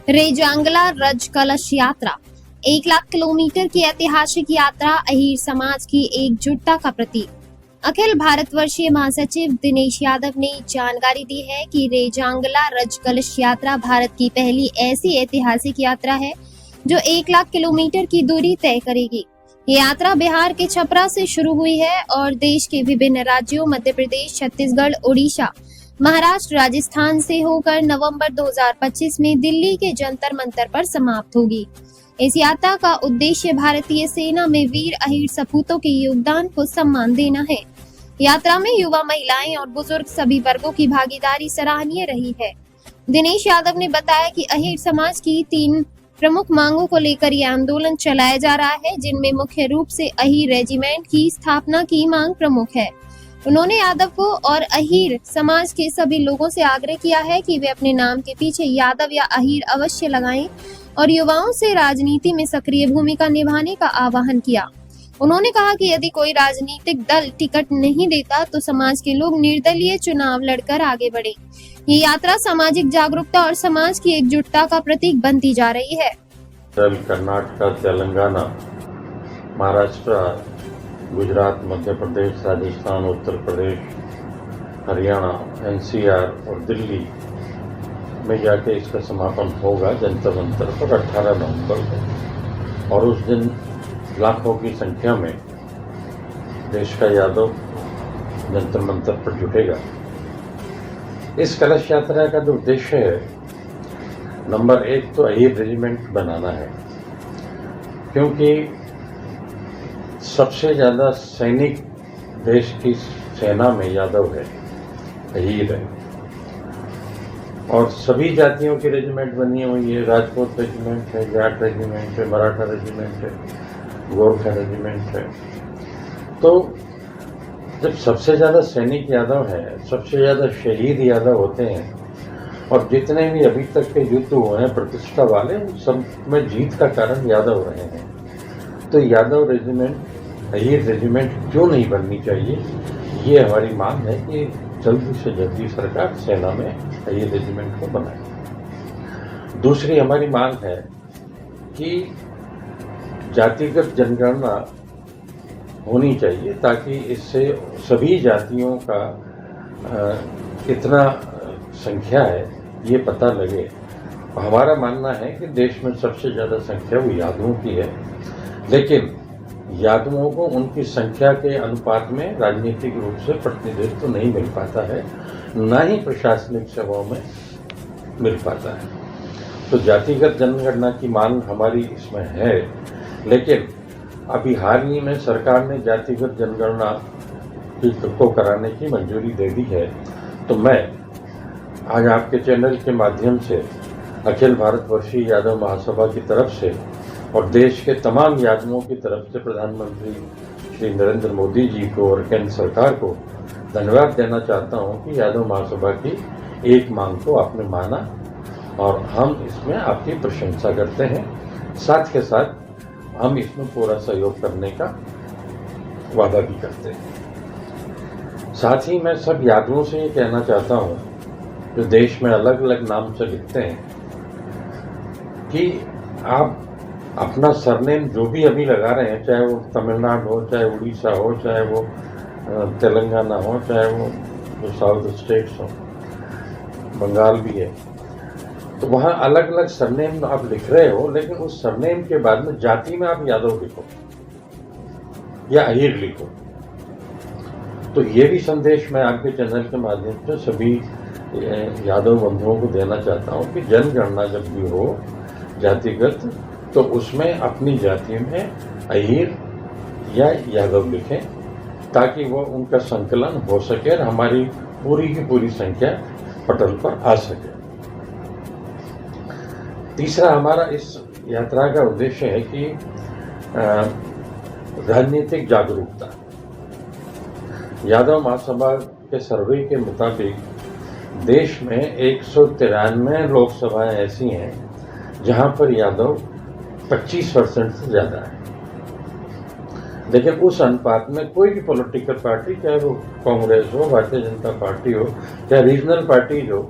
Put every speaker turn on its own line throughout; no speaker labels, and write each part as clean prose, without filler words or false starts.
रेजांगला रज कलश यात्रा 1 लाख किलोमीटर की ऐतिहासिक यात्रा अहीर समाज की एकजुटता का प्रतीक। अखिल भारतवर्षीय महासचिव दिनेश यादव ने जानकारी दी है कि रेजांगला रज कलश यात्रा भारत की पहली ऐसी ऐतिहासिक यात्रा है जो 1 लाख किलोमीटर की दूरी तय करेगी। ये यात्रा बिहार के छपरा से शुरू हुई है और देश के विभिन्न राज्यों मध्य प्रदेश, छत्तीसगढ़, उड़ीसा, महाराष्ट्र, राजस्थान से होकर नवंबर 2025 में दिल्ली के जंतर मंतर पर समाप्त होगी। इस यात्रा का उद्देश्य भारतीय सेना में वीर अहीर सपूतों के योगदान को सम्मान देना है। यात्रा में युवा, महिलाएं और बुजुर्ग सभी वर्गों की भागीदारी सराहनीय रही है। दिनेश यादव ने बताया कि अहीर समाज की 3 प्रमुख मांगों को लेकर ये आंदोलन चलाया जा रहा है, जिनमें मुख्य रूप से अहीर रेजिमेंट की स्थापना की मांग प्रमुख है। उन्होंने यादव को और अहीर समाज के सभी लोगों से आग्रह किया है कि वे अपने नाम के पीछे यादव या अहीर अवश्य लगाएं और युवाओं से राजनीति में सक्रिय भूमिका निभाने का आह्वान किया। उन्होंने कहा कि यदि कोई राजनीतिक दल टिकट नहीं देता तो समाज के लोग निर्दलीय चुनाव लड़कर आगे बढ़े। ये यात्रा सामाजिक जागरूकता और समाज की एकजुटता का प्रतीक बनती जा रही है।
कर्नाटक, तेलंगाना, महाराष्ट्र, गुजरात, मध्य प्रदेश, राजस्थान, उत्तर प्रदेश, हरियाणा, एनसीआर और दिल्ली में जाके इसका समापन होगा जंतर मंतर पर 18 नवंबर को। और उस दिन लाखों की संख्या में देश का यादव जंतर मंतर पर जुटेगा। इस कलश यात्रा का जो उद्देश्य है, नंबर 1 तो अहीर रेजिमेंट बनाना है, क्योंकि सबसे ज़्यादा सैनिक देश की सेना में यादव है, अहीर है। और सभी जातियों की रेजिमेंट बनी हुई है। राजपूत रेजिमेंट है, जाट रेजिमेंट है, मराठा रेजिमेंट है, गोरखा रेजिमेंट है। तो जब सबसे ज़्यादा सैनिक यादव है, सबसे ज़्यादा शहीद यादव होते हैं और जितने भी अभी तक के युद्ध हुए हैं प्रतिष्ठा वाले, सब में जीत का कारण यादव रहे हैं। तो यादव रेजिमेंट, अहीर रेजिमेंट क्यों नहीं बननी चाहिए, ये हमारी मांग है कि जल्दी से जल्दी सरकार सेना में अहीर रेजिमेंट को बनाए। दूसरी हमारी मांग है कि जातिगत जनगणना होनी चाहिए, ताकि इससे सभी जातियों का कितना संख्या है ये पता लगे। हमारा मानना है कि देश में सबसे ज़्यादा संख्या वो यादवों की है, लेकिन यादवों को उनकी संख्या के अनुपात में राजनीतिक रूप से प्रतिनिधित्व तो नहीं मिल पाता है, ना ही प्रशासनिक सेवाओं में मिल पाता है। तो जातिगत जनगणना की मांग हमारी इसमें है, लेकिन अभी हाल ही में सरकार ने जातिगत जनगणना को कराने की मंजूरी दे दी है। तो मैं आज आपके चैनल के माध्यम से अखिल भारतवर्षीय यादव महासभा की तरफ से और देश के तमाम यादवों की तरफ से प्रधानमंत्री श्री नरेंद्र मोदी जी को और केंद्र सरकार को धन्यवाद देना चाहता हूं कि यादव महासभा की एक मांग को आपने माना और हम इसमें आपकी प्रशंसा करते हैं। साथ के साथ हम इसमें पूरा सहयोग करने का वादा भी करते हैं। साथ ही मैं सब यादवों से ये कहना चाहता हूँ जो देश में अलग अलग नाम से लिखते हैं कि आप अपना सरनेम जो भी अभी लगा रहे हैं, चाहे वो तमिलनाडु हो, चाहे उड़ीसा हो, चाहे वो तेलंगाना हो, चाहे वो जो साउथ स्टेट्स हो, बंगाल भी है, तो वहाँ अलग अलग सरनेम आप लिख रहे हो, लेकिन उस सरनेम के बाद में जाति में आप यादव लिखो या अहीर लिखो। तो ये भी संदेश मैं आपके चैनल के माध्यम से सभी यादव बंधुओं को देना चाहता हूँ कि जनगणना जब भी हो जातिगत, तो उसमें अपनी जाति में अहीर या यादव लिखें, ताकि वो उनका संकलन हो सके और हमारी पूरी की पूरी संख्या पटल पर आ सके। तीसरा हमारा इस यात्रा का उद्देश्य है कि राजनीतिक जागरूकता। यादव महासभा के सर्वे के मुताबिक देश में 193 लोकसभाएं ऐसी हैं जहां पर यादव 25% से ज़्यादा है, लेकिन उस अनुपात में कोई भी पॉलिटिकल पार्टी, चाहे वो कांग्रेस हो, भारतीय जनता पार्टी हो, चाहे रीजनल पार्टी हो,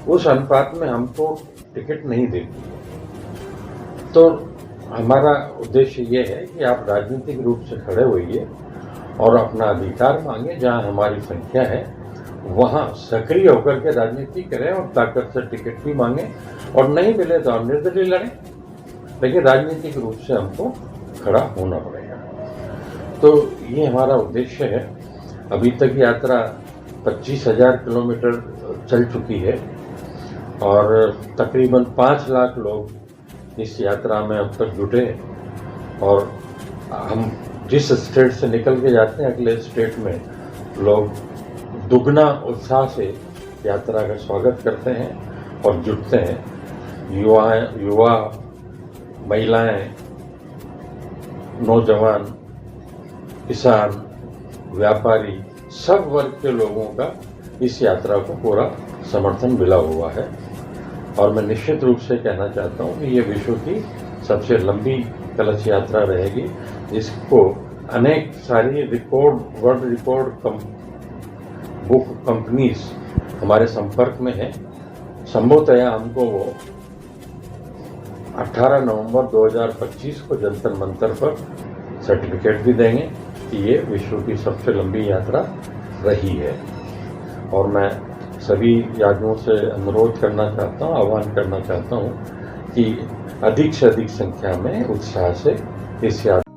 उस अनुपात में हमको टिकट नहीं देती है। तो हमारा उद्देश्य ये है कि आप राजनीतिक रूप से खड़े होइए और अपना अधिकार मांगे, जहां हमारी संख्या है वहां सक्रिय होकर के राजनीति करें और ताकत से टिकट भी मांगे, और नहीं मिले तो हम निर्दलीय लड़ें, लेकिन राजनीतिक रूप से हमको खड़ा होना पड़ेगा। तो ये हमारा उद्देश्य है। अभी तक यात्रा 25,000 किलोमीटर चल चुकी है और तकरीबन 5 लाख लोग इस यात्रा में अब तक जुटे, और हम जिस स्टेट से निकल के जाते हैं अगले स्टेट में लोग दुगना उत्साह से यात्रा का स्वागत करते हैं और जुटते हैं। युवा, महिलाएं, नौजवान, किसान, व्यापारी, सब वर्ग के लोगों का इस यात्रा को पूरा समर्थन मिला हुआ है। और मैं निश्चित रूप से कहना चाहता हूँ कि ये विश्व की सबसे लंबी कलश यात्रा रहेगी, जिसको अनेक सारी वर्ल्ड रिकॉर्ड बुक कंपनीज हमारे संपर्क में है। संभवतः हमको वो 18 नवंबर 2025 को जंतर मंतर पर सर्टिफिकेट भी देंगे कि ये विश्व की सबसे लंबी यात्रा रही है। और मैं सभी यात्रियों से अनुरोध करना चाहता हूँ, आह्वान करना चाहता हूँ कि अधिक से अधिक संख्या में उत्साह से इस यात्रा